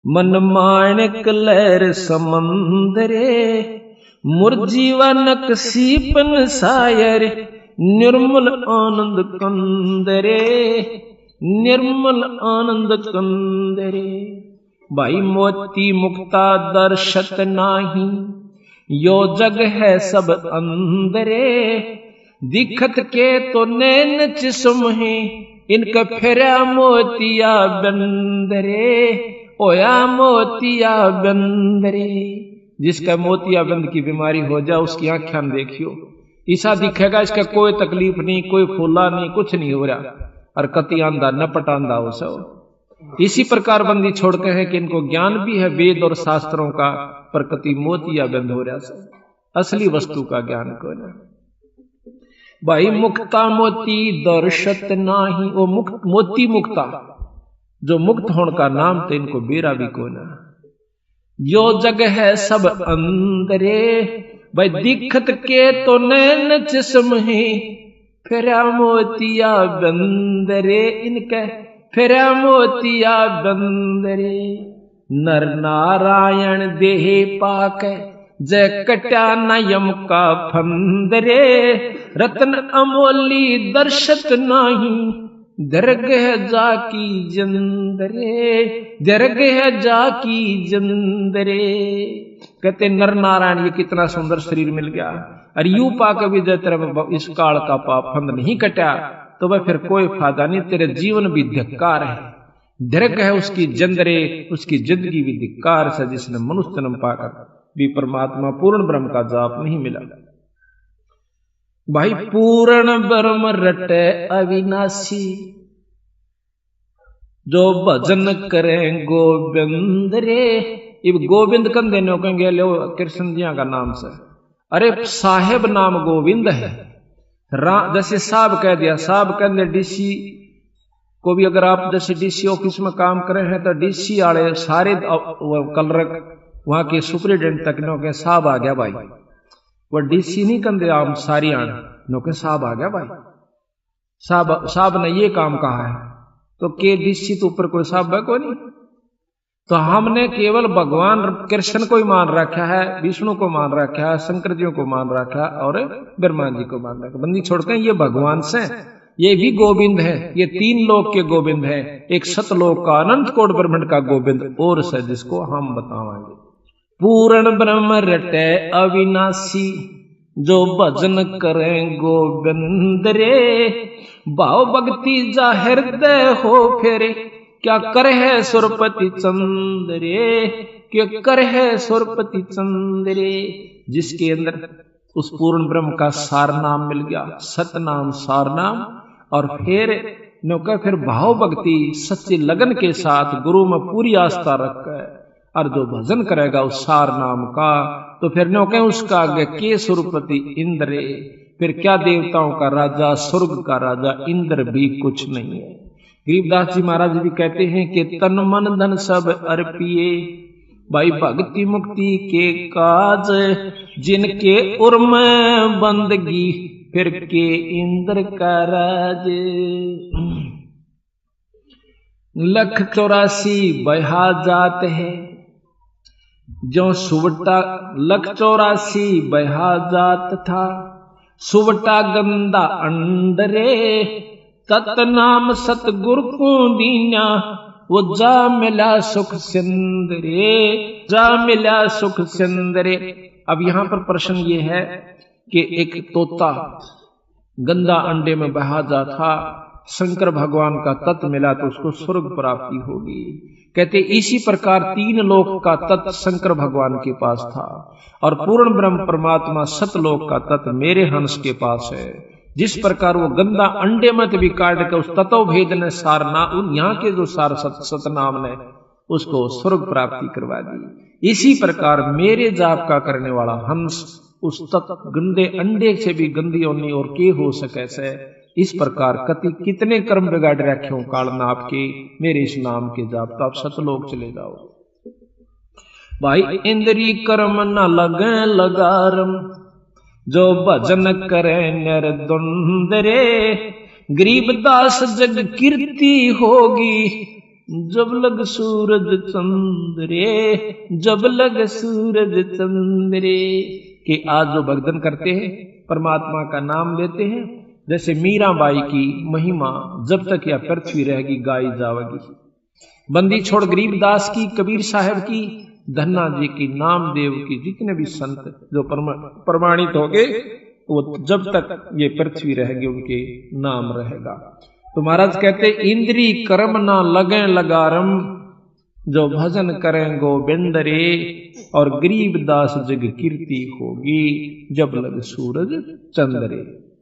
मन माणिक लहर समंदरे, मुरजीवनक सीपन सायर, निर्मल आनंद कंदरे, निर्मल आनंद कंदरे। भाई मोती मुक्ता दर्शत नाही, यो जग है सब अंदरे, दिखत के तो नैन चिस्म है, इनका फेरा मोतिया बंदरे, ओया मोतिया बंदरे। जिसका मोतिया बंद की बीमारी हो जाए उसकी आंखें देखियो, ऐसा दिखेगा इसका कोई तकलीफ नहीं, कोई फूला नहीं, कुछ नहीं हो रहा, और कति आंधा न पटांदा हो सब। इसी प्रकार बंदी छोड़ते हैं कि इनको ज्ञान भी है वेद और शास्त्रों का, पर कति मोतिया बंद हो रहा सब, असली वस्तु का ज्ञान को ना। भाई मुक्ता मोती दर्शत नाही, वो मुक्त मोती मुक्ता जो मुक्त होने का नाम तो इनको बेरा भी को ना। यो जग है सब अंदरे, भाई दिखत के तो नैन जिस्म ही, फिरा मोतिया बंदरे, इनके फिरा मोतिया बंदरे। नर नारायण देह पाक, जय कट्या नयम का फंदरे, रत्न अमोली दर्शत नाही, दरगह जाकी जंदरे, दरगह जाकी जंदरे। कहते नर नारायण ये कितना सुंदर शरीर मिल गया, और यू पाक भी जय तेरा इस काल का पाप फंद नहीं कटा, तो वह फिर कोई फायदा नहीं, तेरे जीवन भी धिक्कार है। दरग है उसकी जंदरे, उसकी जिंदगी भी धिक्कार से, जिसने मनुष्य जन्म पाकर भी परमात्मा पूर्ण ब्रह्म का जाप नहीं मिला। भाई पूर्ण ब्रह्म रटे अविनाशी, जो भजन करें गोविंद रे। इब गोविंद कंधे नो कहेंगे लो कृष्ण जिया का नाम से, अरे साहेब नाम गोविंद है। जैसे साहब कह दिया, साहब कहते डीसी को भी, अगर आप जैसे डीसी ऑफिस में काम करे हैं तो डीसी वाले सारे कलरक वहां के सुपरिटेंडेंट तक नो के साहब आ गया भाई, वो डीसी नहीं कंधे आम सारी आन नो के साहब आ गया भाई, साहब ने ये काम कहा है, तो के डीसी तो ऊपर कोई साहब है कोई नहीं। तो हमने केवल भगवान कृष्ण को ही मान रखा है, विष्णु को मान रखा है, शंकर जी को मान रखा है, और ब्रह्मा जी को मान रखा। बंदी छोड़कर ये भगवान से, ये भी गोविंद है, ये तीन लोक के गोविंद है, एक सतलोक का अनंत कोट ब्रह्मांड का गोविंद और से, जिसको हम बतावांगे। पूर्ण ब्रह्म रटे अविनाशी, जो भजन करें गोविंद रे, भाव भक्ति जा हृदय हो फेरे, क्या कर है सुरपति चंद्रे, क्या कर है सुरपति चंद्रे। जिसके अंदर उस पूर्ण ब्रह्म का सार नाम मिल गया, सत नाम सार नाम, और फिर भाव भक्ति सच्ची लगन के साथ गुरु में पूरी आस्था रखकर, और जो भजन करेगा उस सार नाम का, तो फिर नो कहें उसका आगे के सुरपति इंद्र, फिर क्या देवताओं का राजा, स्वर्ग का राजा इंद्र भी कुछ नहीं है। गरीबदास जी महाराज भी कहते हैं कि तन मन धन सब अर्पिए, भाई भक्ति मुक्ति के काज, जिनके उर्म बंदगी, फिर के इंद्र का राज। 184 बहा जात है, जो सुवटा 184 बहा जात था, सुवटा गंदा अंडरे, तत नाम सतगुरु को दीना, वो जा मिला सुख सिंदरे, जा मिला सुख सिंदरे। अब यहां पर प्रश्न ये है कि एक तोता गंदा अंडे में बहा जा था, शंकर भगवान का तत्व मिला तो उसको स्वर्ग प्राप्ति होगी। कहते इसी प्रकार तीन लोक का तत्व शंकर भगवान के पास था, और पूर्ण ब्रह्म परमात्मा सतलोक का तत्व मेरे हंस के पास है। जिस प्रकार वो गंदा अंडे मत भी काट के उस तत्व भेद ने सारना, उन यहाँ के जो सार सतनाम ने उसको स्वर्ग प्राप्ति करवा दी। इसी प्रकार मेरे जाप का करने वाला हंस उस तत्व गंदे अंडे से भी गंदी होनी और के हो सके से, इस प्रकार कति कितने कर्म बिगाड़ रखे हो कालना आपके, मेरे इस नाम के जाप तो आप सतलोक चले जाओ। भाई इंद्री कर्म न लगे लगारम, जो भजन करे निर्द्वंद रे, गरीबदास जग कीर्ति होगी, जब लग सूरज चंद्रे, जब लग सूरज चंद्रे। कि आज जो भक्तन करते हैं, परमात्मा का नाम लेते हैं, जैसे मीराबाई की महिमा जब तक यह पृथ्वी रहेगी गाई जाएगी। बंदी छोड़ गरीबदास की, कबीर साहब की, धन्ना जी की, नामदेव की, जितने भी संत जो प्रमाणित हो गए, वो जब तक ये पृथ्वी रहेगी उनके नाम रहेगा। तो महाराज कहते इंद्री कर्म ना लगे लगारम, जो भजन करें गोविंद रे, और गरीबदास जग कीर्ति होगी, जब लग सूरज चंद्रे।